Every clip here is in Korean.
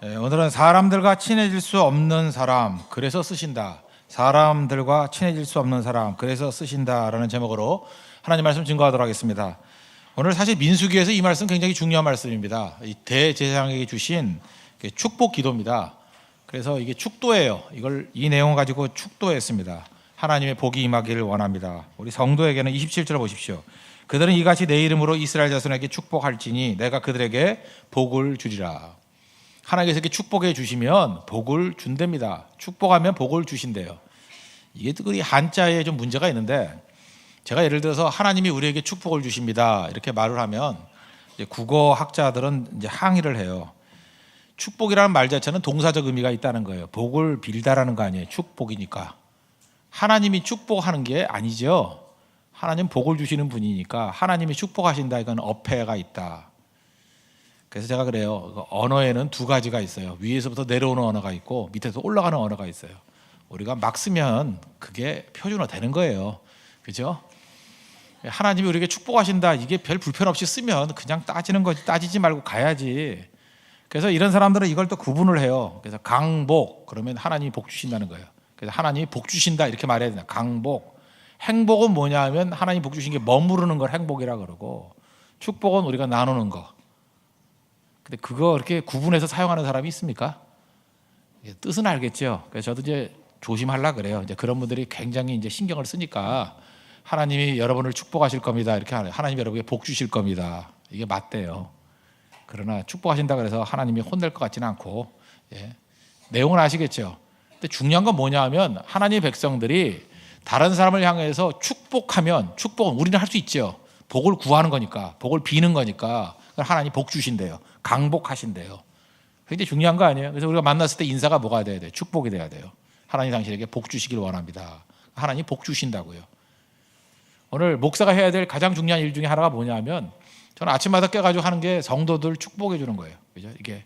오늘은 사람들과 친해질 수 없는 사람, 그래서 쓰신다. 사람들과 친해질 수 없는 사람, 그래서 쓰신다라는 제목으로 하나님 말씀 증거하도록 하겠습니다. 오늘 사실 민수기에서 이 말씀 굉장히 중요한 말씀입니다. 이 대제사장에게 주신 축복 기도입니다. 그래서 이게 축도예요. 이 내용을 가지고 축도했습니다. 하나님의 복이 임하기를 원합니다. 우리 성도에게는 27절 보십시오. 그들은 이같이 내 이름으로 이스라엘 자손에게 축복할지니 내가 그들에게 복을 주리라. 하나님께서 이렇게 축복해 주시면 복을 준답니다. 축복하면 복을 주신대요. 이게 그 한자에 좀 문제가 있는데, 제가 예를 들어서 하나님이 우리에게 축복을 주십니다 이렇게 말을 하면 이제 국어 학자들은 이제 항의를 해요. 축복이라는 말 자체는 동사적 의미가 있다는 거예요. 복을 빌다라는 거 아니에요. 축복이니까. 하나님이 축복하는 게 아니죠. 하나님 복을 주시는 분이니까 하나님이 축복하신다, 이건 어폐가 있다. 그래서 제가 그래요. 언어에는 두 가지가 있어요. 위에서부터 내려오는 언어가 있고 밑에서 올라가는 언어가 있어요. 우리가 막 쓰면 그게 표준어 되는 거예요. 그죠? 하나님이 우리에게 축복하신다, 이게 별 불편 없이 쓰면 그냥 따지는 거지, 따지지 말고 가야지. 그래서 이런 사람들은 이걸 또 구분을 해요. 그래서 강복, 그러면 하나님이 복 주신다는 거예요. 그래서 하나님이 복 주신다 이렇게 말해야 된다. 강복. 행복은 뭐냐 하면 하나님 복 주신 게 머무르는 걸 행복이라 그러고, 축복은 우리가 나누는 거. 근데 그거 이렇게 구분해서 사용하는 사람이 있습니까? 뜻은 알겠죠. 그래서 저도 이제 조심하려고 그래요. 이제 그런 분들이 굉장히 이제 신경을 쓰니까 하나님이 여러분을 축복하실 겁니다 이렇게 하네요. 하나님이 여러분에게 복 주실 겁니다. 이게 맞대요. 그러나 축복하신다 그래서 하나님이 혼낼 것 같지는 않고, 내용은 아시겠죠. 근데 중요한 건 뭐냐 하면 하나님의 백성들이 다른 사람을 향해서 축복하면, 축복은 우리는 할 수 있죠. 복을 구하는 거니까, 복을 비는 거니까 하나님이 복 주신대요. 강복하신대요. 굉장히 중요한 거 아니에요? 그래서 우리가 만났을 때 인사가 뭐가 돼야 돼요? 축복이 돼야 돼요. 하나님 당신에게 복 주시길 원합니다. 하나님 복 주신다고요. 오늘 목사가 해야 될 가장 중요한 일 중에 하나가 뭐냐면, 저는 아침마다 깨가지고 하는 게 성도들 축복해 주는 거예요. 그죠? 이게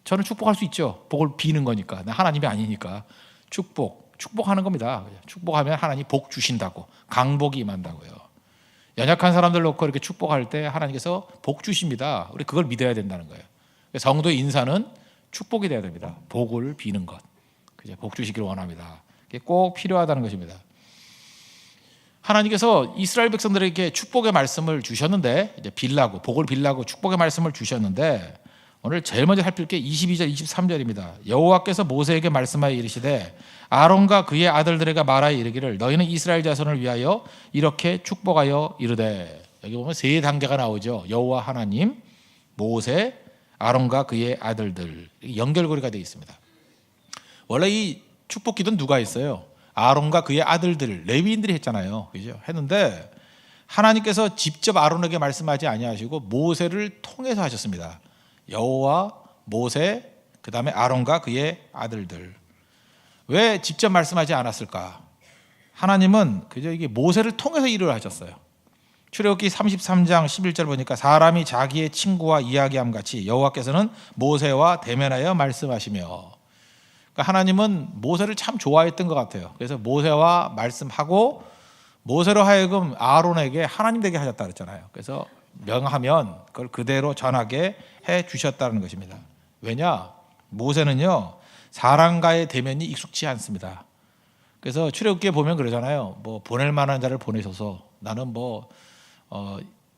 저는 축복할 수 있죠. 복을 비는 거니까. 하나님이 아니니까. 축복하는 겁니다. 축복하면 하나님 복 주신다고, 강복이 임한다고요. 연약한 사람들 놓고 이렇게 축복할 때 하나님께서 복 주십니다. 우리 그걸 믿어야 된다는 거예요. 성도의 인사는 축복이 돼야 됩니다. 복을 비는 것. 그죠? 복 주시기를 원합니다. 그게 꼭 필요하다는 것입니다. 하나님께서 이스라엘 백성들에게 축복의 말씀을 주셨는데, 이제 복을 빌라고 축복의 말씀을 주셨는데, 오늘 제일 먼저 살필 게 22절 23절입니다. 여호와께서 모세에게 말씀하여 이르시되 아론과 그의 아들들에게 말하여 이르기를 너희는 이스라엘 자손을 위하여 이렇게 축복하여 이르되. 여기 보면 세 단계가 나오죠. 여호와 하나님, 모세, 아론과 그의 아들들, 연결고리가 되어 있습니다. 원래 이 축복 기도는 누가 했어요? 아론과 그의 아들들, 레위인들이 했잖아요. 그죠? 했는데 하나님께서 직접 아론에게 말씀하지 아니하시고 모세를 통해서 하셨습니다. 여호와, 모세, 그 다음에 아론과 그의 아들들. 왜 직접 말씀하지 않았을까? 하나님은 그저 이게 모세를 통해서 일을 하셨어요. 출애굽기 33장 11절 보니까 사람이 자기의 친구와 이야기함 같이 여호와께서는 모세와 대면하여 말씀하시며. 그러니까 하나님은 모세를 참 좋아했던 것 같아요. 그래서 모세와 말씀하고 모세로 하여금 아론에게 하나님 되게 하셨다 그랬잖아요. 그래서 명하면 그걸 그대로 전하게 해 주셨다는 것입니다. 왜냐? 모세는요, 사람과의 대면이 익숙치 않습니다. 그래서 출애굽기에 보면 그러잖아요. 뭐 보낼 만한 자를 보내셔서 나는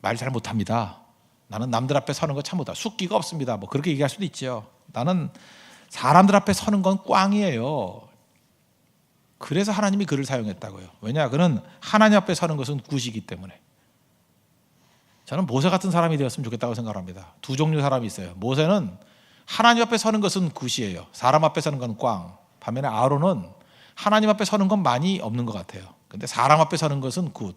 말 잘 못합니다. 나는 남들 앞에 서는 거 참 못하. 숙기가 없습니다. 뭐 그렇게 얘기할 수도 있죠. 나는 사람들 앞에 서는 건 꽝이에요. 그래서 하나님이 그를 사용했다고요. 왜냐? 그는 하나님 앞에 서는 것은 굿이기 때문에. 저는 모세 같은 사람이 되었으면 좋겠다고 생각합니다. 두 종류 사람이 있어요. 모세는 하나님 앞에 서는 것은 굿이에요. 사람 앞에 서는 건 꽝. 반면에 아론은 하나님 앞에 서는 건 많이 없는 것 같아요. 근데 사람 앞에 서는 것은 굿.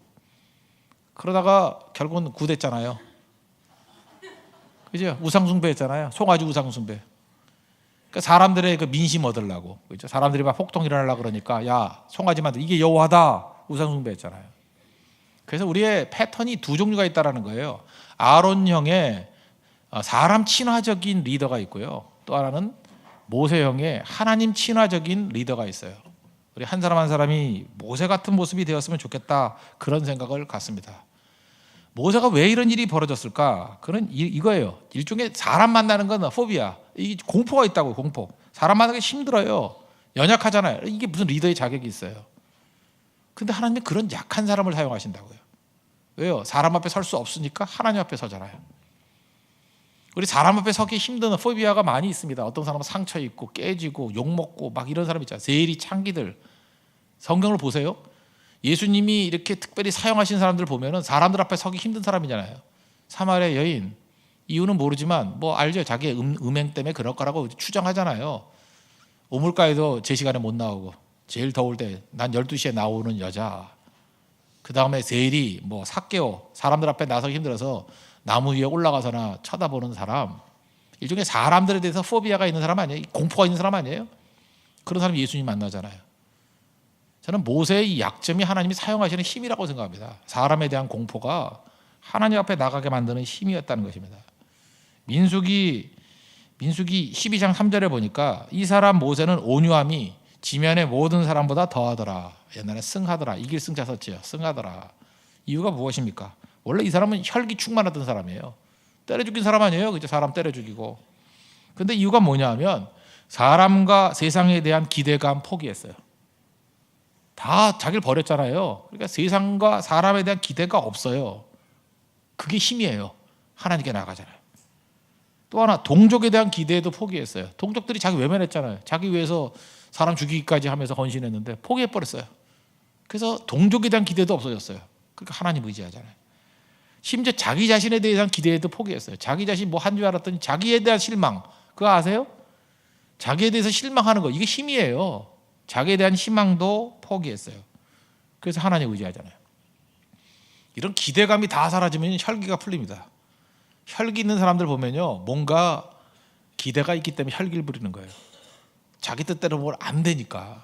그러다가 결국은 굿했잖아요. 그죠? 우상숭배했잖아요. 송아지 우상숭배. 그러니까 사람들의 그 민심 얻으려고. 그죠? 사람들이 막 폭동 일어나려고 그러니까 야, 송아지 만들, 이게 여호와다. 우상숭배했잖아요. 그래서 우리의 패턴이 두 종류가 있다는 거예요. 아론형의 사람 친화적인 리더가 있고요. 또 하나는 모세형의 하나님 친화적인 리더가 있어요. 우리 한 사람 한 사람이 모세 같은 모습이 되었으면 좋겠다, 그런 생각을 갖습니다. 모세가 왜 이런 일이 벌어졌을까? 그는 이거예요. 일종의 사람 만나는 건 포비아. 이 공포가 있다고. 공포. 사람 만나기 힘들어요. 연약하잖아요. 이게 무슨 리더의 자격이 있어요. 근데 하나님은 그런 약한 사람을 사용하신다고요. 왜요? 사람 앞에 설 수 없으니까 하나님 앞에 서잖아요. 우리 사람 앞에 서기 힘든 포비아가 많이 있습니다. 어떤 사람은 상처 입고 깨지고 욕먹고 막 이런 사람 있잖아요. 세리 창기들. 성경을 보세요. 예수님이 이렇게 특별히 사용하신 사람들 보면은 사람들 앞에 서기 힘든 사람이잖아요. 사마리아 여인. 이유는 모르지만 뭐 알죠. 자기의 음행 때문에 그럴 거라고 추정하잖아요. 우물가에도 제 시간에 못 나오고 제일 더울 때 난 12시에 나오는 여자. 그 다음에 세리, 뭐 삭개오, 사람들 앞에 나서기 힘들어서 나무 위에 올라가서나 쳐다보는 사람. 일종의 사람들에 대해서 포비아가 있는 사람 아니에요? 공포가 있는 사람 아니에요? 그런 사람이 예수님 만나잖아요. 저는 모세의 이 약점이 하나님이 사용하시는 힘이라고 생각합니다. 사람에 대한 공포가 하나님 앞에 나가게 만드는 힘이었다는 것입니다. 민수기 12장 3절에 보니까 이 사람 모세는 온유함이 지면의 모든 사람보다 더하더라. 옛날에 승하더라. 이길 승자 썼지요. 승하더라. 이유가 무엇입니까? 원래 이 사람은 혈기 충만하던 사람이에요. 때려 죽인 사람 아니에요. 그죠? 사람 때려 죽이고. 근데 이유가 뭐냐면 사람과 세상에 대한 기대감 포기했어요. 다 자기를 버렸잖아요. 그러니까 세상과 사람에 대한 기대가 없어요. 그게 힘이에요. 하나님께 나가잖아요. 또 하나 동족에 대한 기대도 포기했어요. 동족들이 자기 외면했잖아요. 자기 위해서 사람 죽이기까지 하면서 헌신했는데 포기해버렸어요. 그래서 동족에 대한 기대도 없어졌어요. 그러니까 하나님 의지하잖아요. 심지어 자기 자신에 대한 기대도 포기했어요. 자기 자신 뭐 한 줄 알았더니 자기에 대한 실망. 그거 아세요? 자기에 대해서 실망하는 거. 이게 힘이에요. 자기에 대한 희망도 포기했어요. 그래서 하나님 의지하잖아요. 이런 기대감이 다 사라지면 혈기가 풀립니다. 혈기 있는 사람들 보면요, 뭔가 기대가 있기 때문에 혈기를 부리는 거예요. 자기 뜻대로 뭘 안 되니까.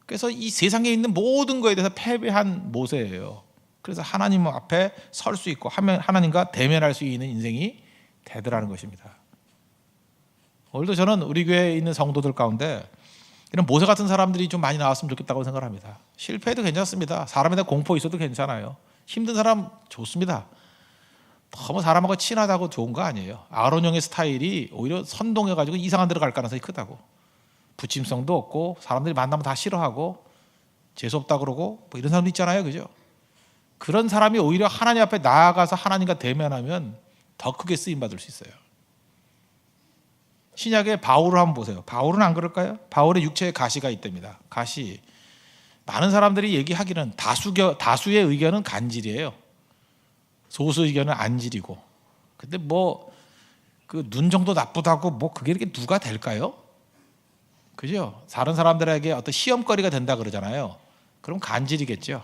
그래서 이 세상에 있는 모든 거에 대해서 패배한 모세예요. 그래서 하나님 앞에 설 수 있고 하나님과 대면할 수 있는 인생이 되더라는 것입니다. 오늘도 저는 우리 교회에 있는 성도들 가운데 이런 모세 같은 사람들이 좀 많이 나왔으면 좋겠다고 생각합니다. 실패해도 괜찮습니다. 사람에 대한 공포 있어도 괜찮아요. 힘든 사람 좋습니다. 너무 사람하고 친하다고 좋은 거 아니에요. 아론 형의 스타일이 오히려 선동해가지고 이상한 데로 갈 가능성이 크다고. 부침성도 없고 사람들이 만나면 다 싫어하고 재수없다 그러고 뭐 이런 사람도 있잖아요. 그죠? 그런 사람이 오히려 하나님 앞에 나아가서 하나님과 대면하면 더 크게 쓰임받을 수 있어요. 신약의 바울을 한번 보세요. 바울은 안 그럴까요? 바울의 육체에 가시가 있답니다. 가시. 많은 사람들이 얘기하기는 다수의 의견은 간질이에요. 소수 의견은 안질이고. 근데 뭐 그 눈 정도 나쁘다고 뭐 그게 이렇게 누가 될까요? 그죠? 다른 사람들에게 어떤 시험거리가 된다 그러잖아요. 그럼 간질이겠죠.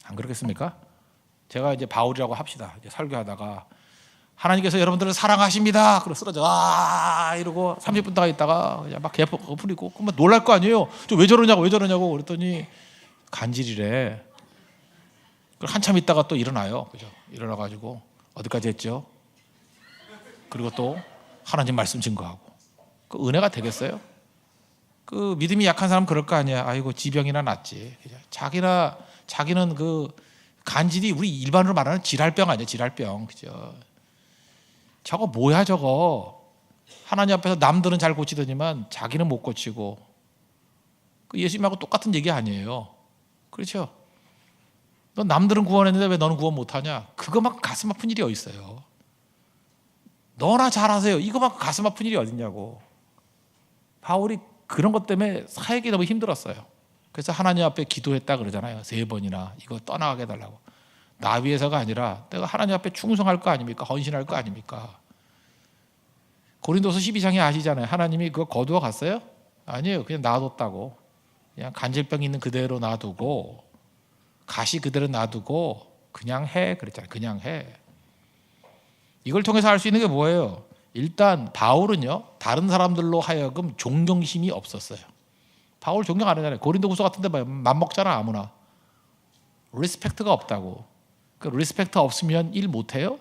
안 그렇겠습니까? 제가 이제 바울이라고 합시다. 이제 설교하다가 하나님께서 여러분들을 사랑하십니다. 그러고 쓰러져. 이러고 30분 동안 있다가 그냥 막 개포 풀리고 그러면 놀랄 거 아니에요. 저 왜 저러냐고 그랬더니 간질이래. 한참 있다가 또 일어나요. 그죠? 일어나가지고 어디까지 했죠? 그리고 또 하나님 말씀 증거하고. 그 은혜가 되겠어요? 그 믿음이 약한 사람 그럴 거 아니야. 아이고 지병이나 낫지. 자기는 그 간질이 우리 일반으로 말하는 질할병 아니야. 질할병. 그죠? 저거 뭐야 저거. 하나님 앞에서 남들은 잘 고치더니만 자기는 못 고치고. 그 예수님하고 똑같은 얘기 아니에요. 그렇죠? 너 남들은 구원했는데 왜 너는 구원 못하냐? 그거만큼 가슴 아픈 일이 어디 있어요? 너나 잘하세요. 이거만큼 가슴 아픈 일이 어딨냐고. 바울이 그런 것 때문에 사역이 너무 힘들었어요. 그래서 하나님 앞에 기도했다 그러잖아요. 3번이나 이거 떠나가게 해달라고. 나 위해서가 아니라 내가 하나님 앞에 충성할 거 아닙니까? 헌신할 거 아닙니까? 고린도서 12장에 아시잖아요. 하나님이 그거 거두어 갔어요? 아니에요. 그냥 놔뒀다고. 그냥 간질병 있는 그대로 놔두고 가시 그대로 놔두고 그냥 해 그랬잖아요. 그냥 해. 이걸 통해서 알 수 있는 게 뭐예요? 일단 바울은요 다른 사람들로 하여금 존경심이 없었어요. 바울 존경 안 하잖아요. 고린도후서 같은 데 맘먹잖아 아무나. 리스펙트가 없다고. 그 리스펙트 없으면 일 못해요?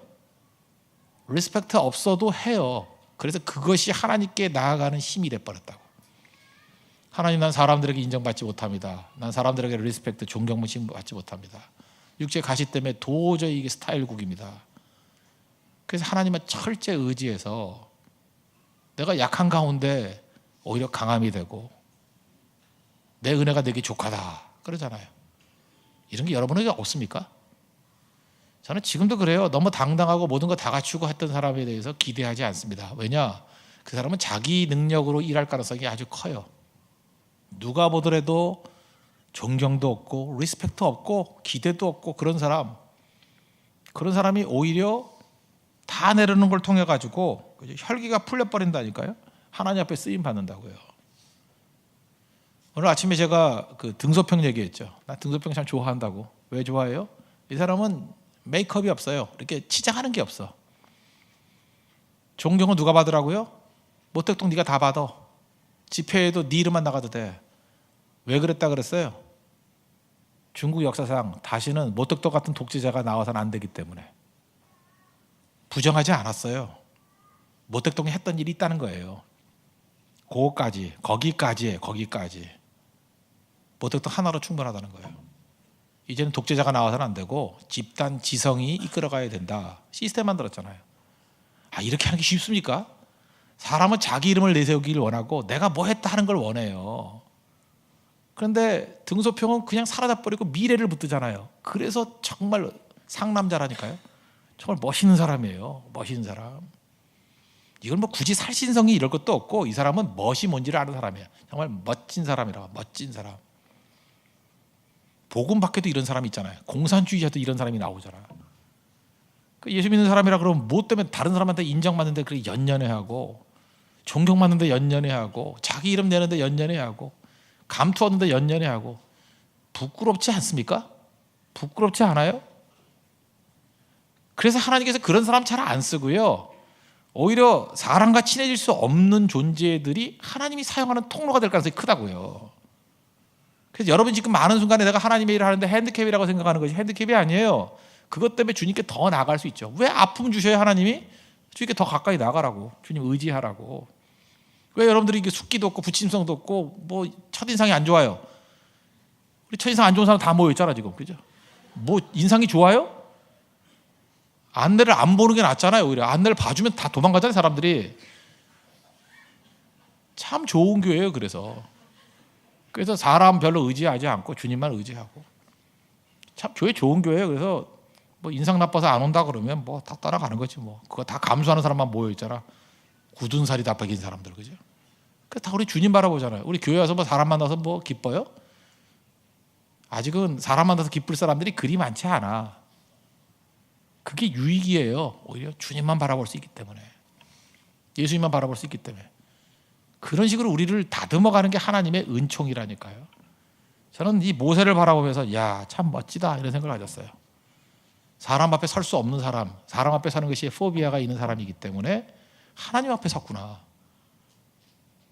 리스펙트 없어도 해요. 그래서 그것이 하나님께 나아가는 힘이 돼버렸다고. 하나님 난 사람들에게 인정받지 못합니다. 난 사람들에게 리스펙트 존경심 받지 못합니다. 육체 가시 때문에 도저히 이게 스타일국입니다. 그래서 하나님은 철저히 의지해서 내가 약한 가운데 오히려 강함이 되고 내 은혜가 내게 족하다 그러잖아요. 이런 게 여러분에게 없습니까? 저는 지금도 그래요. 너무 당당하고 모든 거 다 갖추고 했던 사람에 대해서 기대하지 않습니다. 왜냐? 그 사람은 자기 능력으로 일할 가능성이 아주 커요. 누가 보더라도 존경도 없고 리스펙트 없고 기대도 없고 그런 사람이 오히려 다 내려놓는 걸 통해 가지고 혈기가 풀려버린다니까요. 하나님 앞에 쓰임 받는다고요. 오늘 아침에 제가 그 등소평 얘기했죠. 나 등소평 참 좋아한다고. 왜 좋아해요? 이 사람은 메이크업이 없어요. 이렇게 치장하는 게 없어. 존경은 누가 받으라고요? 모택동 네가 다 받아. 집회에도 네 이름만 나가도 돼. 왜 그랬다 그랬어요? 중국 역사상 다시는 모택동 같은 독재자가 나와서는 안 되기 때문에. 부정하지 않았어요. 모택동이 했던 일이 있다는 거예요. 거기까지. 모택동 하나로 충분하다는 거예요. 이제는 독재자가 나와서는 안 되고 집단 지성이 이끌어가야 된다. 시스템 만들었잖아요. 이렇게 하는 게 쉽습니까? 사람은 자기 이름을 내세우기를 원하고 내가 뭐 했다 하는 걸 원해요. 그런데 등소평은 그냥 사라져버리고 미래를 붙들잖아요. 그래서 정말 상남자라니까요. 정말 멋있는 사람이에요. 멋있는 사람. 이건 뭐 굳이 살신성이 이럴 것도 없고 이 사람은 멋이 뭔지를 아는 사람이에요. 정말 멋진 사람이라. 멋진 사람. 복음 밖에도 이런 사람이 있잖아요. 공산주의자도 이런 사람이 나오잖아. 예수 믿는 사람이라 그러면 뭐 때문에 다른 사람한테 인정받는데 그렇게 연연해하고 존경받는데 연연해하고 자기 이름 내는데 연연해하고 감투 얻는데 연연해하고 부끄럽지 않습니까? 부끄럽지 않아요? 그래서 하나님께서 그런 사람 잘 안 쓰고요. 오히려 사람과 친해질 수 없는 존재들이 하나님이 사용하는 통로가 될 가능성이 크다고요. 그래서 여러분 지금 많은 순간에 내가 하나님의 일을 하는데 핸디캡이라고 생각하는 것이 핸디캡이 아니에요. 그것 때문에 주님께 더 나아갈 수 있죠. 왜 아픔 주셔요 하나님이? 주님께 더 가까이 나가라고. 주님 의지하라고. 왜 여러분들이 이게 숙기도 없고 부침성도 없고 뭐 첫인상이 안 좋아요? 우리 첫인상 안 좋은 사람 다 모여있잖아 지금. 그죠? 뭐 인상이 좋아요? 안내를 안 보는 게 낫잖아요. 오히려 안내를 봐주면 다 도망가잖아요 사람들이. 참 좋은 교회예요. 그래서 사람 별로 의지하지 않고 주님만 의지하고 참 교회 좋은 교회예요. 그래서 뭐 인상 나빠서 안 온다 그러면 뭐 다 따라가는 거지 뭐. 그거 다 감수하는 사람만 모여 있잖아. 굳은 살이 다 박인 사람들 그죠? 다 우리 주님 바라보잖아요. 우리 교회 와서 뭐 사람 만나서 뭐 기뻐요? 아직은 사람 만나서 기쁠 사람들이 그리 많지 않아. 그게 유익이에요. 오히려 주님만 바라볼 수 있기 때문에. 예수님만 바라볼 수 있기 때문에. 그런 식으로 우리를 다듬어가는 게 하나님의 은총이라니까요. 저는 이 모세를 바라보면서 야, 참 멋지다 이런 생각을 가졌어요. 사람 앞에 설 수 없는 사람, 사람 앞에 서는 것이 포비아가 있는 사람이기 때문에 하나님 앞에 섰구나.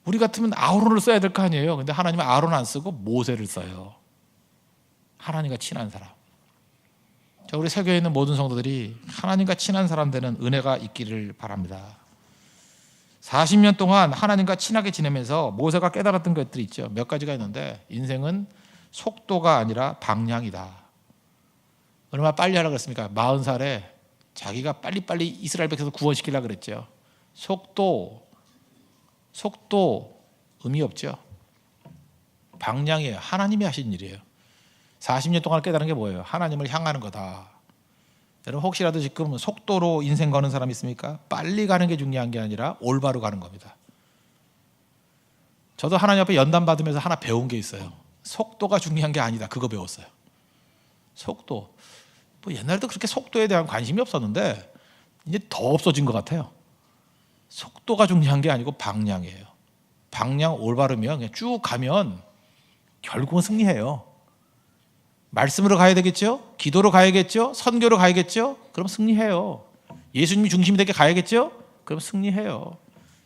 우리 같으면 아론을 써야 될 거 아니에요. 근데 하나님은 아론 안 쓰고 모세를 써요. 하나님과 친한 사람. 자, 우리 세계에 있는 모든 성도들이 하나님과 친한 사람 되는 은혜가 있기를 바랍니다. 40년 동안 하나님과 친하게 지내면서 모세가 깨달았던 것들이 있죠. 몇 가지가 있는데 인생은 속도가 아니라 방향이다. 얼마나 빨리 하라고 그랬습니까? 40살에 자기가 빨리빨리 이스라엘 백성을 구원시키려고 그랬죠. 속도 의미 없죠. 방향이에요. 하나님이 하신 일이에요. 40년 동안 깨달은 게 뭐예요? 하나님을 향하는 거다. 여러분 혹시라도 지금 속도로 인생 거는 사람 있습니까? 빨리 가는 게 중요한 게 아니라 올바로 가는 겁니다. 저도 하나님 앞에 연단 받으면서 하나 배운 게 있어요. 속도가 중요한 게 아니다. 그거 배웠어요. 속도. 뭐 옛날에도 그렇게 속도에 대한 관심이 없었는데 이제 더 없어진 것 같아요. 속도가 중요한 게 아니고 방향이에요. 방향 올바르면 그냥 쭉 가면 결국은 승리해요. 말씀으로 가야 되겠죠? 기도로 가야겠죠? 선교로 가야겠죠? 그럼 승리해요. 예수님이 중심이 되게 가야겠죠? 그럼 승리해요.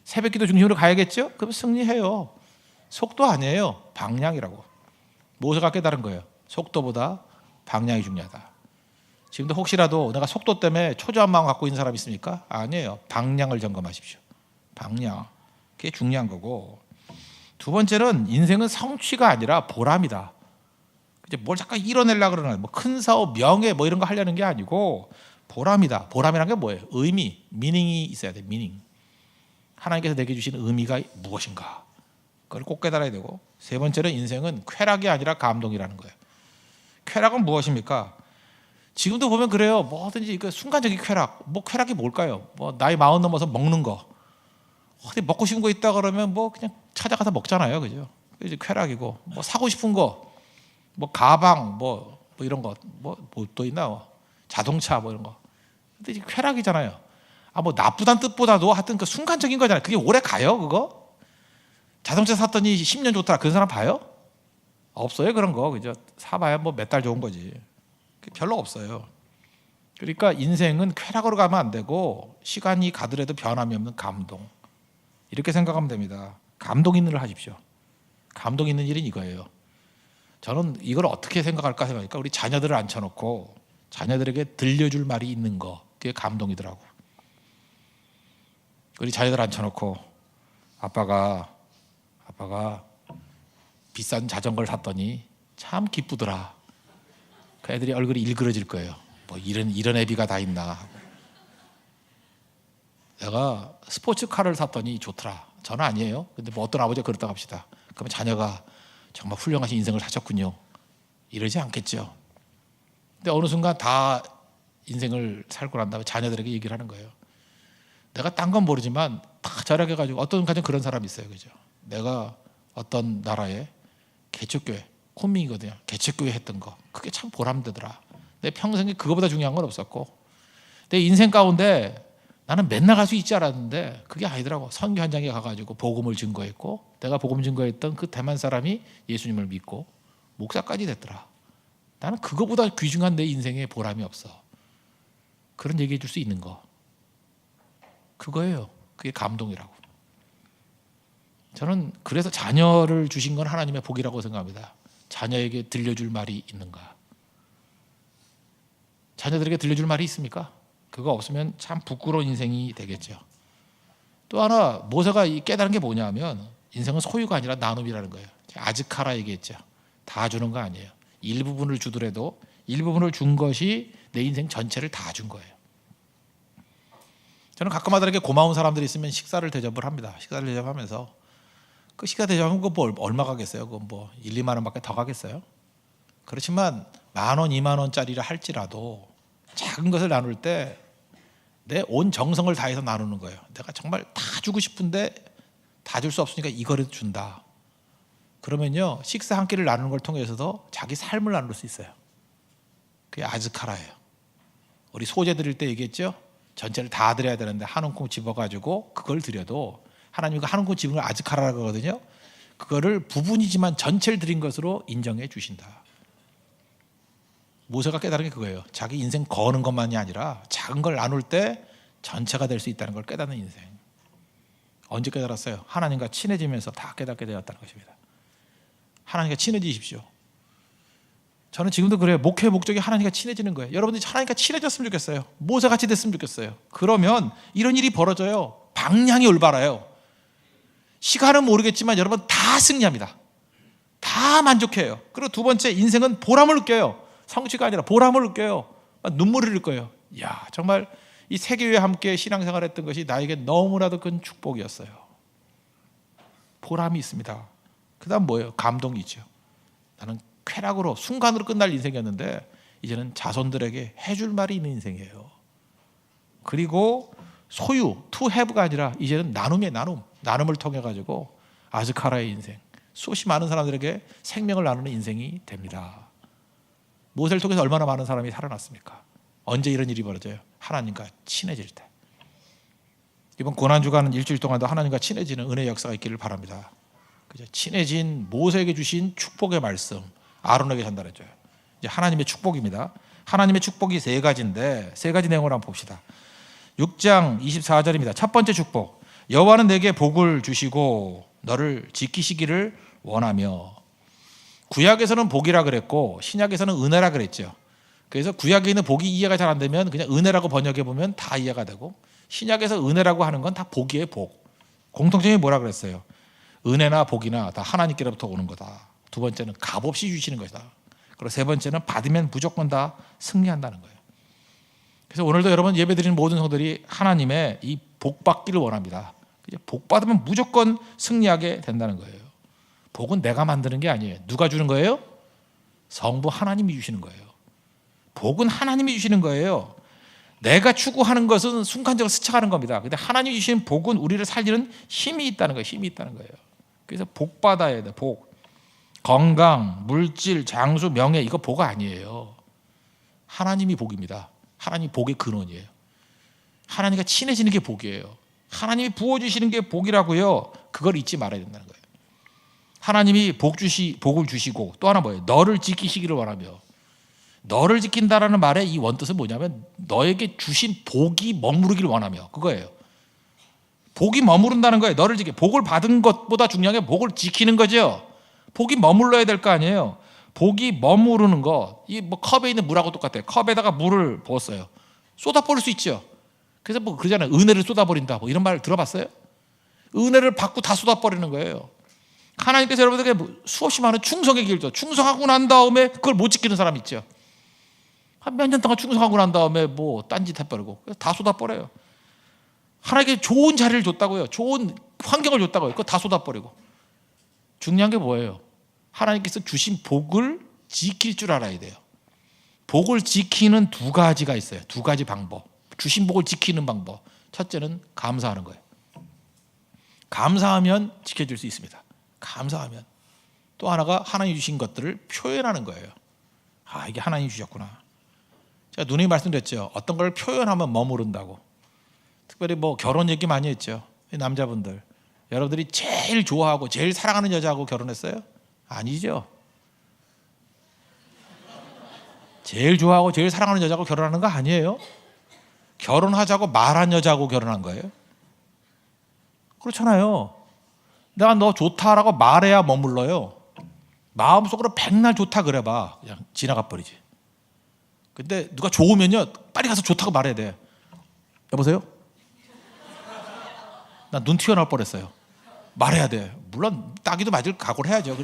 새벽기도 중심으로 가야겠죠? 그럼 승리해요. 속도 아니에요. 방향이라고. 모세가 깨달은 거예요. 속도보다 방향이 중요하다. 지금도 혹시라도 내가 속도 때문에 초조한 마음 갖고 있는 사람 있습니까? 아니에요. 방향을 점검하십시오. 방향. 그게 중요한 거고. 두 번째는 인생은 성취가 아니라 보람이다. 이제 뭘 잠깐 이뤄내려 그러는 뭐 큰 사업, 명예 뭐 이런 거 하려는 게 아니고 보람이다. 보람이란 게 뭐예요? 의미, 미닝이 있어야 돼. 미닝. 하나님께서 내게 주신 의미가 무엇인가? 그걸 꼭 깨달아야 되고, 세 번째는 인생은 쾌락이 아니라 감동이라는 거예요. 쾌락은 무엇입니까? 지금도 보면 그래요. 뭐든지 그 순간적인 쾌락. 뭐 쾌락이 뭘까요? 뭐 나이 40 넘어서 먹는 거. 어디 먹고 싶은 거 있다 그러면 뭐 그냥 찾아가서 먹잖아요, 그죠? 이제 쾌락이고, 뭐 사고 싶은 거, 뭐 가방, 뭐 이런 거, 뭐 또 있나? 자동차 뭐 이런 거. 근데 이제 쾌락이잖아요. 뭐 나쁘다는 뜻보다도 하여튼 그 순간적인 거잖아요. 그게 오래 가요, 그거? 자동차 샀더니 10년 좋더라. 그런 사람 봐요? 없어요, 그런 거. 그죠? 사봐야 뭐 몇 달 좋은 거지. 별로 없어요. 그러니까 인생은 쾌락으로 가면 안 되고 시간이 가더라도 변함이 없는 감동. 이렇게 생각하면 됩니다. 감동 있는 일을 하십시오. 감동 있는 일은 이거예요. 저는 이걸 어떻게 생각할까 생각하니까 우리 자녀들을 앉혀놓고 자녀들에게 들려줄 말이 있는 거, 그게 감동이더라고. 우리 자녀들 앉혀놓고 아빠가 비싼 자전거를 샀더니 참 기쁘더라. 그 애들이 얼굴이 일그러질 거예요. 뭐 이런 애비가 다 있나. 내가 스포츠카를 샀더니 좋더라. 저는 아니에요. 근데 뭐 어떤 아버지가 그렇다고 합시다. 그러면 자녀가 정말 훌륭하신 인생을 사셨군요. 이러지 않겠죠. 근데 어느 순간 다 인생을 살고 난 다음에 자녀들에게 얘기를 하는 거예요. 내가 딴 건 모르지만 다 절약해가지고, 어떤 가정 그런 사람이 있어요, 그죠? 내가 어떤 나라에 개척교회, 쿤밍이거든요. 개척교회 했던 거, 그게 참 보람되더라. 내 평생에 그거보다 중요한 건 없었고, 내 인생 가운데 나는 맨날 갈 수 있지 않았는데 그게 아니더라고. 선교 현장에 가가지고 복음을 증거했고, 내가 복음 증거했던 그 대만 사람이 예수님을 믿고 목사까지 됐더라. 나는 그거보다 귀중한 내 인생에 보람이 없어. 그런 얘기해 줄 수 있는 거, 그거예요. 그게 감동이라고. 저는 그래서 자녀를 주신 건 하나님의 복이라고 생각합니다. 자녀에게 들려줄 말이 있는가? 자녀들에게 들려줄 말이 있습니까? 그거 없으면 참 부끄러운 인생이 되겠죠. 또 하나 모세가 깨달은 게 뭐냐면, 인생은 소유가 아니라 나눔이라는 거예요. 아즈카라 얘기했죠. 다 주는 거 아니에요. 일부분을 주더라도 일부분을 준 것이 내 인생 전체를 다 준 거예요. 저는 가끔 아들에게 고마운 사람들이 있으면 식사를 대접을 합니다. 식사를 대접하면서 그 식사 대접하면 그거 뭐 얼마 가겠어요? 그거 뭐 1, 2만 원밖에 더 가겠어요? 그렇지만 10,000원, 2만 원짜리를 할지라도 작은 것을 나눌 때 내 온 정성을 다해서 나누는 거예요. 내가 정말 다 주고 싶은데 다 줄 수 없으니까 이거라도 준다. 그러면요, 식사 한 끼를 나누는 걸 통해서도 자기 삶을 나눌 수 있어요. 그게 아즈카라예요. 우리 소재 드릴 때 얘기했죠? 전체를 다 드려야 되는데 한 움큼 집어가지고 그걸 드려도 하나님이 한 움큼 집은 걸 아즈카라라고 하거든요. 그거를 부분이지만 전체를 드린 것으로 인정해 주신다. 모세가 깨달은 게 그거예요. 자기 인생 거는 것만이 아니라 작은 걸 나눌 때 전체가 될 수 있다는 걸 깨닫는 인생. 언제 깨달았어요? 하나님과 친해지면서 다 깨닫게 되었다는 것입니다. 하나님과 친해지십시오. 저는 지금도 그래요. 목회의 목적이 하나님과 친해지는 거예요. 여러분들이 하나님과 친해졌으면 좋겠어요. 모세같이 됐으면 좋겠어요. 그러면 이런 일이 벌어져요. 방향이 올바라요. 시간은 모르겠지만 여러분 다 승리합니다. 다 만족해요. 그리고 두 번째, 인생은 보람을 느껴요. 성취가 아니라 보람을 느껴요. 눈물을 흘릴 거예요. 이야, 정말 이 세계에 함께 신앙생활을 했던 것이 나에게 너무나도 큰 축복이었어요. 보람이 있습니다. 그 다음 뭐예요? 감동이죠. 나는 쾌락으로 순간으로 끝날 인생이었는데 이제는 자손들에게 해줄 말이 있는 인생이에요. 그리고 소유, to have가 아니라 이제는 나눔이에요. 나눔을 통해 가지고 아즈카라의 인생, 수없이 많은 사람들에게 생명을 나누는 인생이 됩니다. 모세를 통해서 얼마나 많은 사람이 살아났습니까? 언제 이런 일이 벌어져요? 하나님과 친해질 때. 이번 고난주간은 일주일 동안도 하나님과 친해지는 은혜의 역사가 있기를 바랍니다. 그죠? 친해진 모세에게 주신 축복의 말씀 아론에게 전달해줘요. 이제 하나님의 축복입니다. 하나님의 축복이 세 가지인데 세 가지 내용을 한번 봅시다. 6장 24절입니다. 첫 번째 축복. 여호와는 내게 복을 주시고 너를 지키시기를 원하며. 구약에서는 복이라 그랬고 신약에서는 은혜라 그랬죠. 그래서 구약에 있는 복이 이해가 잘 안 되면 그냥 은혜라고 번역해 보면 다 이해가 되고, 신약에서 은혜라고 하는 건 다 복이에요. 복. 공통점이 뭐라 그랬어요? 은혜나 복이나 다 하나님께로부터 오는 거다. 두 번째는 값없이 주시는 것이다. 그리고 세 번째는 받으면 무조건 다 승리한다는 거예요. 그래서 오늘도 여러분 예배드리는 모든 성도들이 하나님의 이 복 받기를 원합니다. 복 받으면 무조건 승리하게 된다는 거예요. 복은 내가 만드는 게 아니에요. 누가 주는 거예요? 성부 하나님이 주시는 거예요. 복은 하나님이 주시는 거예요. 내가 추구하는 것은 순간적으로 스쳐가는 겁니다. 근데 하나님이 주신 복은 우리를 살리는 힘이 있다는 거예요. 힘이 있다는 거예요. 그래서 복 받아야 돼. 복. 건강, 물질, 장수, 명예 이거 복 아니에요. 하나님이 복입니다. 하나님 복의 근원이에요. 하나님과 친해지는 게 복이에요. 하나님이 부어주시는 게 복이라고요. 그걸 잊지 말아야 된다는 거예요. 하나님이 복을 주시고 또 하나 뭐예요? 너를 지키시기를 원하며. 너를 지킨다라는 말의 이 원뜻은 뭐냐면 너에게 주신 복이 머무르기를 원하며 그거예요. 복이 머무른다는 거예요. 너를 복을 받은 것보다 중요한 게 복을 지키는 거죠. 복이 머물러야 될 거 아니에요. 복이 머무르는 거, 이 뭐 컵에 있는 물하고 똑같아요. 컵에다가 물을 부었어요. 쏟아버릴 수 있죠. 그래서 뭐 그러잖아요. 은혜를 쏟아버린다. 뭐 이런 말 들어봤어요? 은혜를 받고 다 쏟아버리는 거예요. 하나님께서 여러분들에게 수없이 많은 충성의 길도 충성하고 난 다음에 그걸 못 지키는 사람 있죠. 한 몇 년 동안 충성하고 난 다음에 뭐 딴짓 해버리고 다 쏟아버려요. 하나님께 좋은 자리를 줬다고요. 좋은 환경을 줬다고요. 그거 다 쏟아버리고. 중요한 게 뭐예요? 하나님께서 주신 복을 지킬 줄 알아야 돼요. 복을 지키는 두 가지가 있어요. 두 가지 방법. 주신 복을 지키는 방법. 첫째는 감사하는 거예요. 감사하면 지켜줄 수 있습니다. 감사하면. 또 하나가 하나님이 주신 것들을 표현하는 거예요. 아, 이게 하나님이 주셨구나. 제가 누누이 말씀드렸죠. 어떤 걸 표현하면 머무른다고. 특별히 뭐 결혼 얘기 많이 했죠. 남자분들. 여러분들이 제일 좋아하고 제일 사랑하는 여자하고 결혼했어요? 아니죠. 제일 좋아하고 제일 사랑하는 여자하고 결혼하는 거 아니에요. 결혼하자고 말한 여자하고 결혼한 거예요. 그렇잖아요. 내가 너 좋다라고 말해야 머물러요. 마음속으로 백날 좋다 그래봐. 그냥 지나가 버리지. 근데 누가 좋으면요 빨리 가서 좋다고 말해야 돼. 여보세요? 나 눈 튀어나올 뻔했어요. 말해야 돼. 물론 따기도 맞을 각오를 해야죠.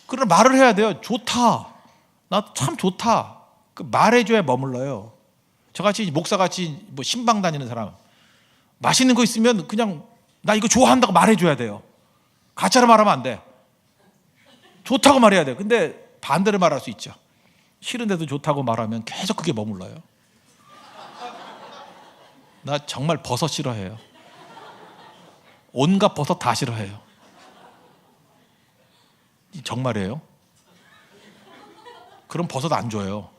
그러나 말을 해야 돼요. 좋다. 나 참 좋다. 그 말해줘야 머물러요. 저같이 목사같이 뭐 신방 다니는 사람 맛있는 거 있으면 그냥 나 이거 좋아한다고 말해줘야 돼요. 가짜로 말하면 안 돼. 좋다고 말해야 돼. 근데 반대로 말할 수 있죠. 싫은데도 좋다고 말하면 계속 그게 머물러요. 나 정말 버섯 싫어해요. 온갖 버섯 다 싫어해요. 정말이에요. 그럼 버섯 안 줘요.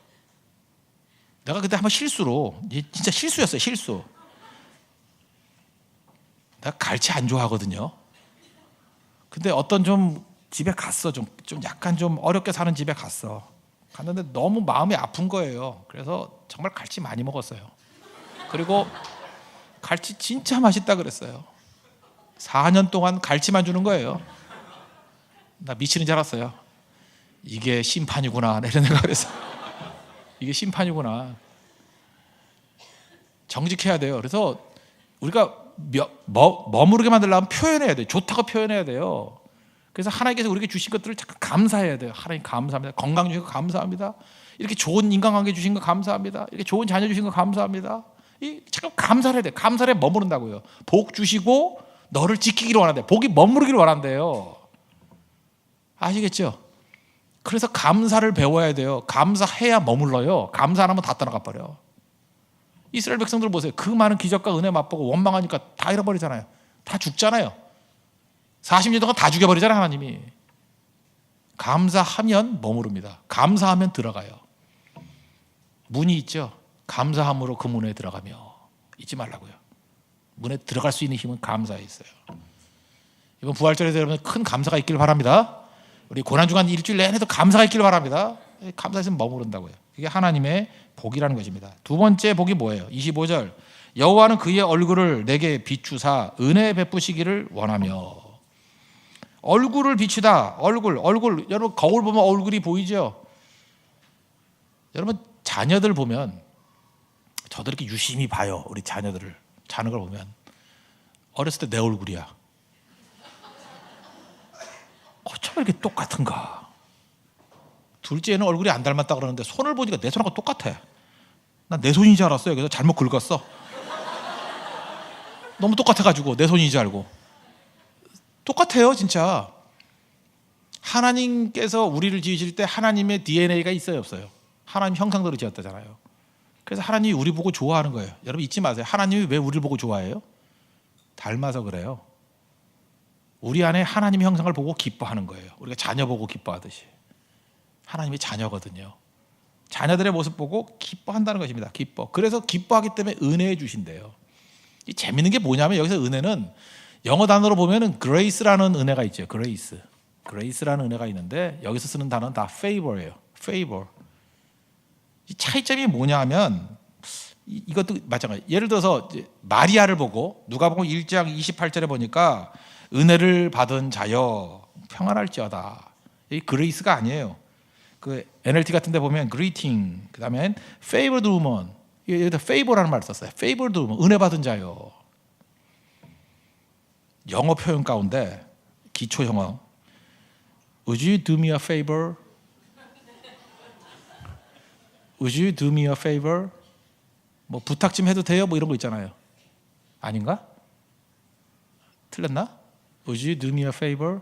내가 그때 한번 실수로, 진짜 실수였어요. 실수. 내가 갈치 안 좋아하거든요. 근데 어떤 좀 집에 갔어. 좀 약간 좀 어렵게 사는 집에 갔어. 갔는데 너무 마음이 아픈 거예요. 그래서 정말 갈치 많이 먹었어요. 그리고 갈치 진짜 맛있다 그랬어요. 4년 동안 갈치만 주는 거예요. 나 미치는 줄 알았어요. 이게 심판이구나 이런 생각을 했어요. 이게 심판이구나. 정직해야 돼요. 그래서 우리가 머무르게 만들려면 표현해야 돼요. 좋다고 표현해야 돼요. 그래서 하나님께서 우리에게 주신 것들을 잠깐 감사해야 돼요. 하나님 감사합니다. 건강 주신 거 감사합니다. 이렇게 좋은 인간관계 주신 거 감사합니다. 이렇게 좋은 자녀 주신 거 감사합니다. 잠깐 감사를 해야 돼요. 감사를 머무른다고요. 복 주시고 너를 지키기를 원한대요. 복이 머무르기를 원한대요. 아시겠죠? 그래서 감사를 배워야 돼요. 감사해야 머물러요. 감사 안 하면 다 떠나가 버려. 이스라엘 백성들 보세요. 그 많은 기적과 은혜 맛보고 원망하니까 다 잃어버리잖아요. 다 죽잖아요. 40년 동안 다 죽여버리잖아요. 하나님이. 감사하면 머무릅니다. 감사하면 들어가요. 문이 있죠. 감사함으로 그 문에 들어가며. 잊지 말라고요. 문에 들어갈 수 있는 힘은 감사에 있어요. 이번 부활절에도 여러분 큰 감사가 있기를 바랍니다. 우리 고난주간 일주일 내내도 감사가 있기를 바랍니다. 감사했으면 머무른다고요. 그게 하나님의 복이라는 것입니다. 두 번째 복이 뭐예요? 25절 여호와는 그의 얼굴을 내게 비추사 은혜 베푸시기를 원하며. 얼굴을 비추다. 얼굴 여러분 거울 보면 얼굴이 보이죠? 여러분 자녀들 보면 저도 이렇게 유심히 봐요. 우리 자녀들을 자는 걸 보면 어렸을 때 내 얼굴이야. 어쩜 이렇게 똑같은가? 둘째는 얼굴이 안 닮았다 그러는데 손을 보니까 내 손하고 똑같아. 난 내 손인 줄 알았어요. 그래서 잘못 긁었어. 너무 똑같아가지고 내 손인 줄 알고. 똑같아요, 진짜. 하나님께서 우리를 지으실 때 하나님의 DNA가 있어요, 없어요? 하나님 형상대로 지었다잖아요. 그래서 하나님이 우리 보고 좋아하는 거예요. 여러분 잊지 마세요. 하나님이 왜 우리를 보고 좋아해요? 닮아서 그래요. 우리 안에 하나님의 형상을 보고 기뻐하는 거예요. 우리가 자녀 보고 기뻐하듯이. 하나님의 자녀거든요. 자녀들의 모습 보고 기뻐한다는 것입니다. 기뻐. 그래서 기뻐하기 때문에 은혜해 주신대요. 이 재밌는 게 뭐냐면 여기서 은혜는 영어 단어로 보면은 grace라는 은혜가 있죠. grace라는 은혜가 있는데 여기서 쓰는 단어는 다 favor예요. favor. 이 차이점이 뭐냐면 이것도 마찬가지. 예를 들어서 마리아를 보고 누가복음 1장 28절에 보니까 은혜를 받은 자여 평안할지어다. 이 그레이스가 아니에요. 그 NLT 같은 데 보면 greeting, 그다음에 favored woman. 여기다 favor라는 말을 썼어요. favored woman, 은혜 받은 자요. 영어 표현 가운데 기초 영어. Would you do me a favor? Would you do me a favor? 뭐 부탁 좀 해도 돼요? 뭐 이런 거 있잖아요. 아닌가? 틀렸나? Would you do me a favor?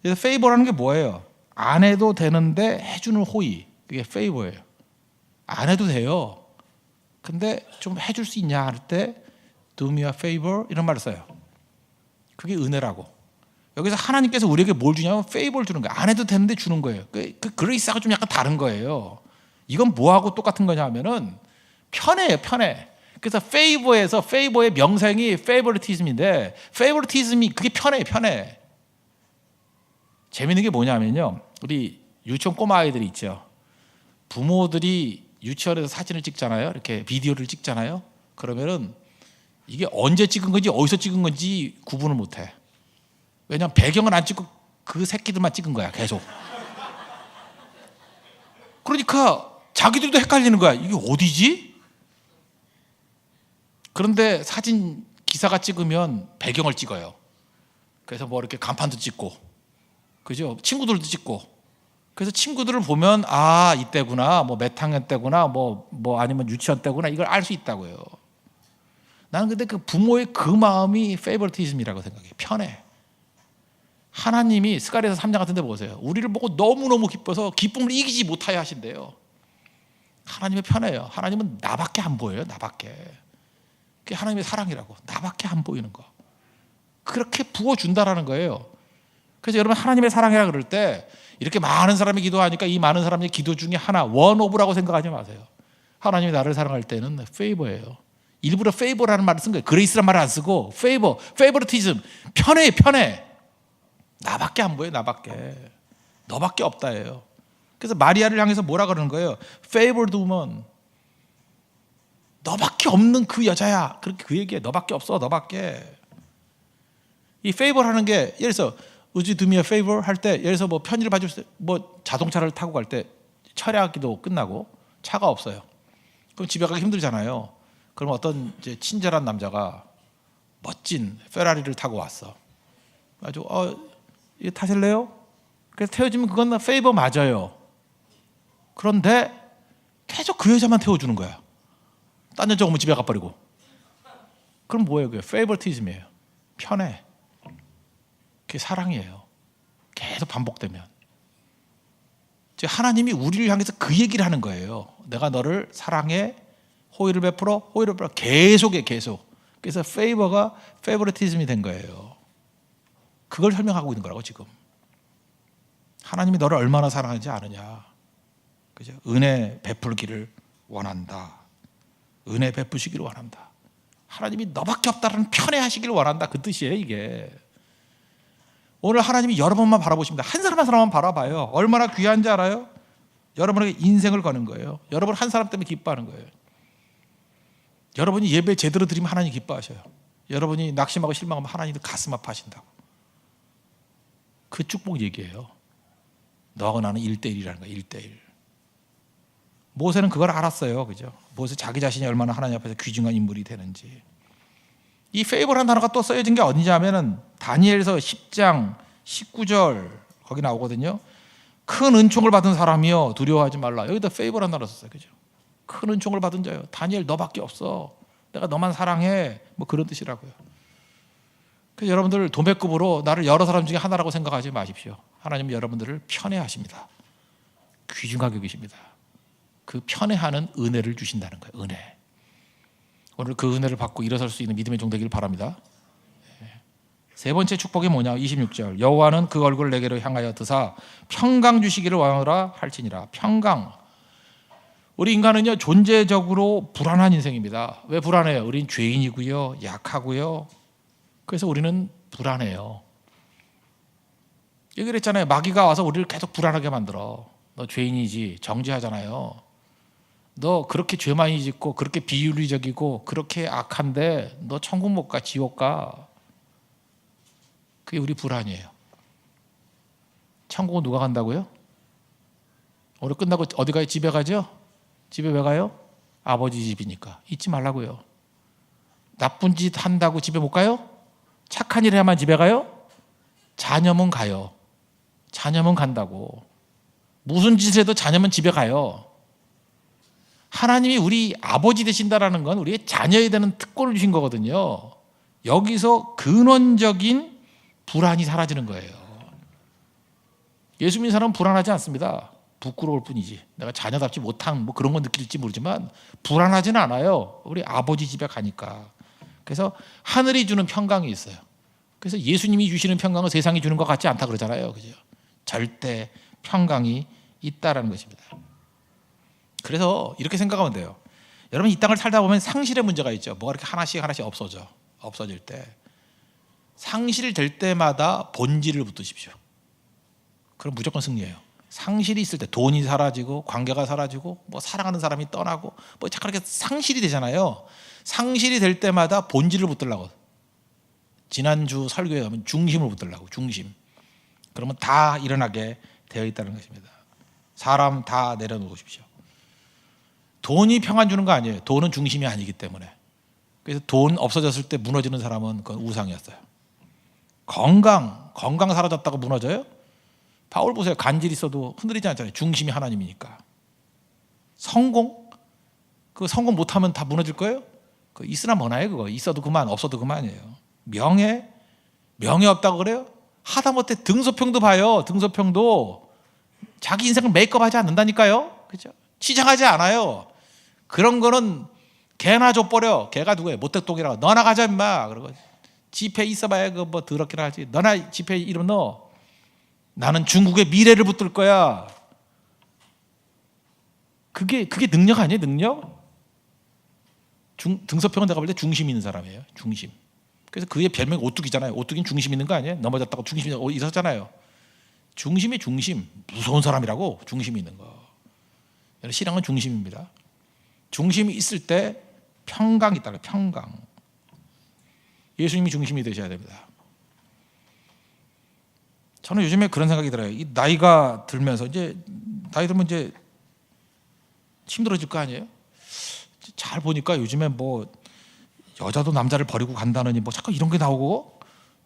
그래서 favor라는 게 뭐예요? 안 해도 되는데 해주는 호의. 그게 favor예요. 안 해도 돼요. 근데 좀 해줄 수 있냐 할 때 do me a favor 이런 말을 써요. 그게 은혜라고. 여기서 하나님께서 우리에게 뭘 주냐면 favor를 주는 거예요. 안 해도 되는데 주는 거예요. 그 그레이스하고 좀 약간 다른 거예요. 이건 뭐하고 똑같은 거냐 하면은 편해요, 편해. 그래서 favor에서 favor의 명사형이 favoritism인데 favoritism이 그게 편해. 재밌는 게 뭐냐면요. 우리 유치원 꼬마 아이들이 있죠. 부모들이 유치원에서 사진을 찍잖아요. 이렇게 비디오를 찍잖아요. 그러면은 이게 언제 찍은 건지 어디서 찍은 건지 구분을 못 해. 왜냐하면 배경은 안 찍고 그 새끼들만 찍은 거야, 계속. 그러니까 자기들도 헷갈리는 거야. 이게 어디지? 그런데 사진 기사가 찍으면 배경을 찍어요. 그래서 뭐 이렇게 간판도 찍고, 그죠? 친구들도 찍고. 그래서 친구들을 보면 아 이때구나, 뭐 몇 학년 때구나, 뭐 아니면 유치원 때구나 이걸 알 수 있다고요. 나는 근데 그 부모의 그 마음이 페이버리티즘이라고 생각해. 편해. 하나님이 스가랴서 3장 같은 데 보세요. 우리를 보고 너무너무 기뻐서 기쁨을 이기지 못하여 하신대요. 하나님의 편해요. 하나님은 나밖에 안 보여요. 나밖에. 그게 하나님의 사랑이라고. 나밖에 안 보이는 거. 그렇게 부어준다라는 거예요. 그래서 여러분 하나님의 사랑이라 그럴 때 이렇게 많은 사람이 기도하니까 이 많은 사람의 기도 중에 하나, 원 오브라고 생각하지 마세요. 하나님이 나를 사랑할 때는 페이버예요. 일부러 페이버라는 말을 쓴 거예요. 그레이스란 말을 안 쓰고 페이버, 페이버리티즘. 편해. 나밖에 안 보여, 나밖에. 너밖에 없다예요. 그래서 마리아를 향해서 뭐라 그러는 거예요? favored woman. 너밖에 없는 그 여자야. 그렇게 그 얘기해. 너밖에 없어, 너밖에. 이 favor 하는 게 예를 들어서 Would you do me a favor? 할 때 예를 들어서 뭐 편지를 봐줄 때 뭐 자동차를 타고 갈 때 철야기도 끝나고 차가 없어요. 그럼 집에 가기 힘들잖아요. 그럼 어떤 이제 친절한 남자가 멋진 페라리를 타고 왔어. 아주 이거 타실래요? 그래서 태워주면 그건 페이버 맞아요. 그런데 계속 그 여자만 태워주는 거야. 딴 여자 오면 집에 가버리고. 그럼 뭐예요? 그게 페이버티즘이에요. 편해. 그게 사랑이에요. 계속 반복되면. 즉 하나님이 우리를 향해서 그 얘기를 하는 거예요. 내가 너를 사랑해, 호의를 베풀어, 계속해. 그래서 페이버가 페이버리티즘이 된 거예요. 그걸 설명하고 있는 거라고 지금. 하나님이 너를 얼마나 사랑하지 않으냐. 그죠? 은혜 베풀기를 원한다. 은혜 베푸시기를 원한다. 하나님이 너밖에 없다라는 편애하시기를 원한다. 그 뜻이에요, 이게. 오늘 하나님이 여러분만 바라보십니다. 한 사람 한 사람만 바라봐요. 얼마나 귀한지 알아요? 여러분에게 인생을 거는 거예요. 여러분 한 사람 때문에 기뻐하는 거예요. 여러분이 예배 제대로 드리면 하나님 기뻐하셔요. 여러분이 낙심하고 실망하면 하나님도 가슴 아파하신다고. 그 축복 얘기예요. 너하고 나는 1대1이라는 거예요. 1대1. 모세는 그걸 알았어요. 그죠? 모세 자기 자신이 얼마나 하나님 앞에서 귀중한 인물이 되는지. 이 페이버라는 단어가 또 써여진 게 어디냐면은 다니엘서 10장 19절 거기 나오거든요. 큰 은총을 받은 사람이여 두려워하지 말라. 여기다 페이버란 단어 썼어요. 그죠? 큰 은총을 받은 자요. 다니엘 너밖에 없어. 내가 너만 사랑해. 뭐 그런 뜻이라고요. 그래서 여러분들 도매급으로 나를 여러 사람 중에 하나라고 생각하지 마십시오. 하나님은 여러분들을 편애하십니다. 귀중하게 여기십니다. 그 편애하는 은혜를 주신다는 거예요. 은혜. 오늘 그 은혜를 받고 일어설 수 있는 믿음의 종 되기를 바랍니다. 세 번째 축복이 뭐냐? 26절. 여호와는 그 얼굴을 내게로 향하여 드사 평강 주시기를 원하노라 할지니라. 평강. 우리 인간은요 존재적으로 불안한 인생입니다. 왜 불안해요? 우린 죄인이고요, 약하고요. 그래서 우리는 불안해요. 얘기를 했잖아요. 마귀가 와서 우리를 계속 불안하게 만들어. 너 죄인이지, 정죄하잖아요. 너 그렇게 죄 많이 짓고 그렇게 비윤리적이고 그렇게 악한데 너 천국 못 가, 지옥 가. 그게 우리 불안이에요. 천국은 누가 간다고요? 오늘 끝나고 어디 가요? 집에 가죠? 집에 왜 가요? 아버지 집이니까. 잊지 말라고요. 나쁜 짓 한다고 집에 못 가요? 착한 일 해야만 집에 가요? 자녀면 가요. 자녀면 간다고. 무슨 짓을 해도 자녀면 집에 가요. 하나님이 우리 아버지 되신다라는 건 우리의 자녀에 대한 특권을 주신 거거든요. 여기서 근원적인 불안이 사라지는 거예요. 예수 믿는 사람은 불안하지 않습니다. 부끄러울 뿐이지. 내가 자녀답지 못한 뭐 그런 건 느낄지 모르지만 불안하지는 않아요. 우리 아버지 집에 가니까. 그래서 하늘이 주는 평강이 있어요. 그래서 예수님이 주시는 평강은 세상이 주는 것 같지 않다 그러잖아요. 그죠? 절대 평강이 있다라는 것입니다. 그래서 이렇게 생각하면 돼요. 여러분 이 땅을 살다 보면 상실의 문제가 있죠. 뭐가 이렇게 하나씩 없어질 때 상실될 때마다 본질을 붙드십시오. 그럼 무조건 승리해요. 상실이 있을 때 돈이 사라지고 관계가 사라지고 뭐 사랑하는 사람이 떠나고 뭐 자꾸 이렇게 상실이 되잖아요. 상실이 될 때마다 본질을 붙들라고. 지난주 설교에 가면 중심을 붙들라고. 중심. 그러면 다 일어나게 되어 있다는 것입니다. 사람 다 내려놓으십시오. 돈이 평안 주는 거 아니에요. 돈은 중심이 아니기 때문에. 그래서 돈 없어졌을 때 무너지는 사람은 그건 우상이었어요. 건강 사라졌다고 무너져요? 바울 보세요. 간질 있어도 흔들리지 않잖아요. 중심이 하나님이니까. 성공? 그 성공 못하면 다 무너질 거예요? 그 있으나 뭐나요 그거. 있어도 그만 없어도 그만이에요. 명예 없다고 그래요? 하다못해 등소평도 봐요. 등소평도 자기 인생을 메이크업하지 않는다니까요. 그죠? 치장하지 않아요. 그런 거는 개나 줘버려. 개가 누구예요? 모택동이라고. 너나 가자 임마. 그러고 집회 있어봐야 그 뭐 더럽게나 하지. 너나 집회 이름 넣어. 나는 중국의 미래를 붙들 거야. 그게 능력 아니에요? 능력? 등소평은 내가 볼 때 중심 있는 사람이에요. 중심. 그래서 그의 별명이 오뚜기잖아요. 오뚜기는 중심 있는 거 아니에요? 넘어졌다가 중심이 있었잖아요. 중심이 중심. 무서운 사람이라고. 중심이 있는 거. 신앙은 중심입니다. 중심이 있을 때 평강이 있다는 거예요. 평강. 예수님이 중심이 되셔야 됩니다. 저는 요즘에 그런 생각이 들어요. 이 나이가 들면서 나이 들면 이제 힘들어질 거 아니에요? 잘 보니까 요즘에 뭐 여자도 남자를 버리고 간다느니 뭐 자꾸 이런 게 나오고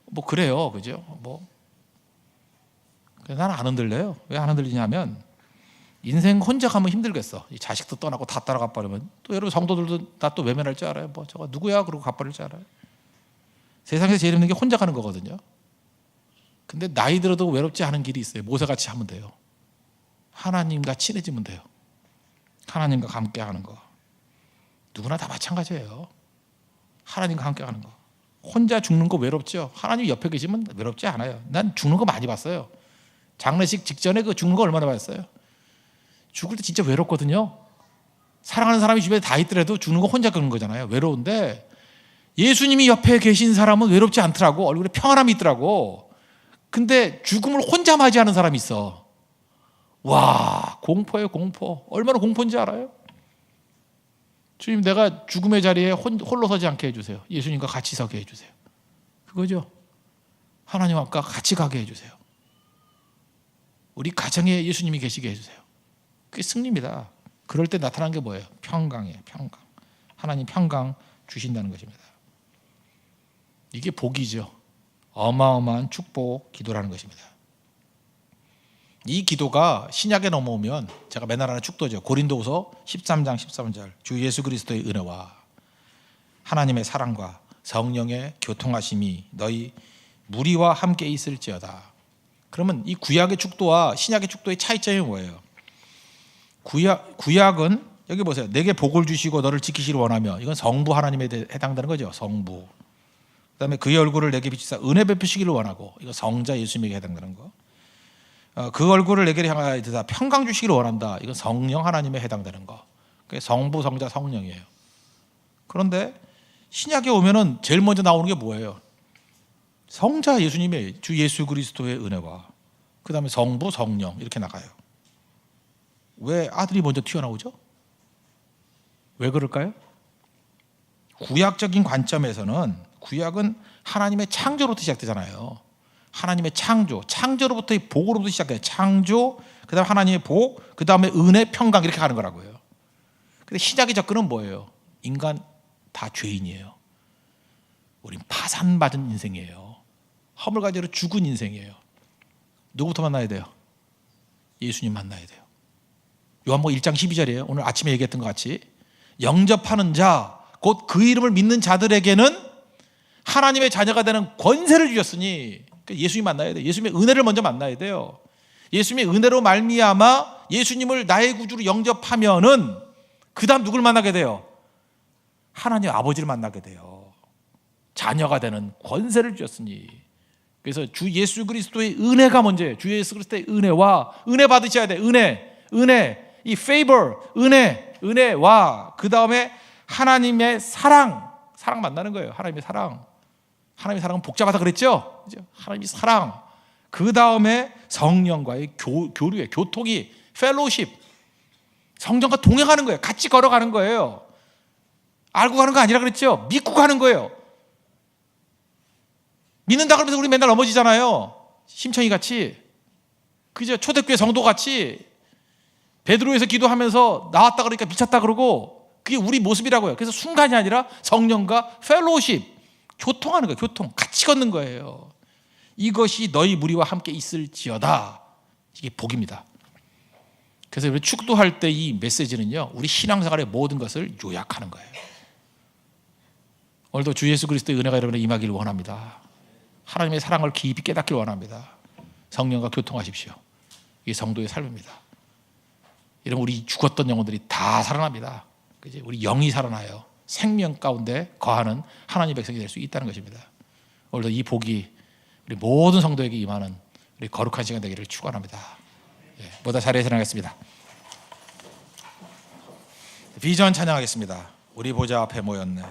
뭐 그래요. 그죠? 뭐 나는 안 흔들려요. 왜 안 흔들리냐면 인생 혼자 가면 힘들겠어. 이 자식도 떠나고 다 따라가 버리면 또 여러분 성도들도 나 또 외면할 줄 알아요. 뭐 저거 누구야? 그러고 가버릴 줄 알아요. 세상에서 제일 힘든 게 혼자 가는 거거든요. 근데 나이 들어도 외롭지 않은 길이 있어요. 모세같이 하면 돼요. 하나님과 친해지면 돼요. 하나님과 함께 하는 거. 누구나 다 마찬가지예요. 하나님과 함께 하는 거. 혼자 죽는 거 외롭죠? 하나님 옆에 계시면 외롭지 않아요. 난 죽는 거 많이 봤어요. 장례식 직전에 그 죽는 거 얼마나 봤어요? 죽을 때 진짜 외롭거든요. 사랑하는 사람이 주변에 다 있더라도 죽는 거 혼자 그런 거잖아요. 외로운데 예수님이 옆에 계신 사람은 외롭지 않더라고. 얼굴에 평안함이 있더라고. 근데 죽음을 혼자 맞이하는 사람이 있어. 와, 공포예요, 공포. 얼마나 공포인지 알아요? 주님, 내가 죽음의 자리에 홀로 서지 않게 해주세요. 예수님과 같이 서게 해주세요. 그거죠. 하나님 앞과 같이 가게 해주세요. 우리 가정에 예수님이 계시게 해주세요. 그게 승리입니다. 그럴 때 나타난 게 뭐예요? 평강이에요. 평강. 하나님 평강 주신다는 것입니다. 이게 복이죠. 어마어마한 축복 기도라는 것입니다. 이 기도가 신약에 넘어오면 제가 맨날 하는 축도죠. 고린도후서 13장 13절 주 예수 그리스도의 은혜와 하나님의 사랑과 성령의 교통하심이 너희 무리와 함께 있을지어다. 그러면 이 구약의 축도와 신약의 축도의 차이점이 뭐예요? 구약은 여기 보세요. 내게 복을 주시고 너를 지키시를 원하며, 이건 성부 하나님에 해당되는 거죠. 성부. 그다음에 그의 얼굴을 내게 비추사 은혜 베푸시기를 원하고, 이거 성자 예수님에게 해당되는 거. 그 얼굴을 내게 향하여 드사 평강 주시기를 원한다. 이건 성령 하나님에 해당되는 거. 그게 성부, 성자, 성령이에요. 그런데 신약에 오면은 제일 먼저 나오는 게 뭐예요? 성자 예수님의 주 예수 그리스도의 은혜와 그다음에 성부, 성령 이렇게 나가요. 왜 아들이 먼저 튀어나오죠? 왜 그럴까요? 구약적인 관점에서는 구약은 하나님의 창조로부터 시작되잖아요. 하나님의 창조로부터의 복으로부터 시작해요. 창조, 그 다음에 하나님의 복, 그 다음에 은혜, 평강 이렇게 가는 거라고요. 근데 신약의 접근은 뭐예요? 인간 다 죄인이에요. 우린 파산받은 인생이에요. 허물가지로 죽은 인생이에요. 누구부터 만나야 돼요? 예수님 만나야 돼요. 요한복음 1장 12절이에요. 오늘 아침에 얘기했던 것 같이 영접하는 자, 곧 그 이름을 믿는 자들에게는 하나님의 자녀가 되는 권세를 주셨으니, 예수님 만나야 돼요. 예수님의 은혜를 먼저 만나야 돼요. 예수님의 은혜로 말미암아 예수님을 나의 구주로 영접하면은 그 다음 누굴 만나게 돼요? 하나님 아버지를 만나게 돼요. 자녀가 되는 권세를 주셨으니. 그래서 주 예수 그리스도의 은혜가 먼저예요. 주 예수 그리스도의 은혜와 은혜 받으셔야 돼요. 은혜, 이 favor, 은혜와 그 다음에 하나님의 사랑 만나는 거예요. 하나님의 사랑은 복잡하다 그랬죠? 하나님의 사랑. 그 다음에 성령과의 교류의 교통이 펠로우십. 성령과 동행하는 거예요. 같이 걸어가는 거예요. 알고 가는 거 아니라 그랬죠? 믿고 가는 거예요. 믿는다 그러면서 우리 맨날 넘어지잖아요. 심청이 같이. 그죠? 초대교회 성도 같이. 베드로에서 기도하면서 나왔다 그러니까 미쳤다 그러고, 그게 우리 모습이라고요. 그래서 순간이 아니라 성령과 펠로우십, 교통하는 거예요. 교통. 같이 걷는 거예요. 이것이 너희 무리와 함께 있을지어다. 이게 복입니다. 그래서 우리 축도할 때 이 메시지는요, 우리 신앙생활의 모든 것을 요약하는 거예요. 오늘도 주 예수 그리스도의 은혜가 여러분에게 임하기를 원합니다. 하나님의 사랑을 깊이 깨닫기를 원합니다. 성령과 교통하십시오. 이게 성도의 삶입니다. 이런 우리 죽었던 영혼들이 다 살아납니다. 그치? 우리 영이 살아나요. 생명 가운데 거하는 하나님의 백성이 될 수 있다는 것입니다. 오늘도 이 복이 우리 모든 성도에게 임하는 우리 거룩한 시간 되기를 축원합니다. 모두 자리에서 일어나겠습니다. 비전 찬양하겠습니다. 우리 보좌 앞에 모였네.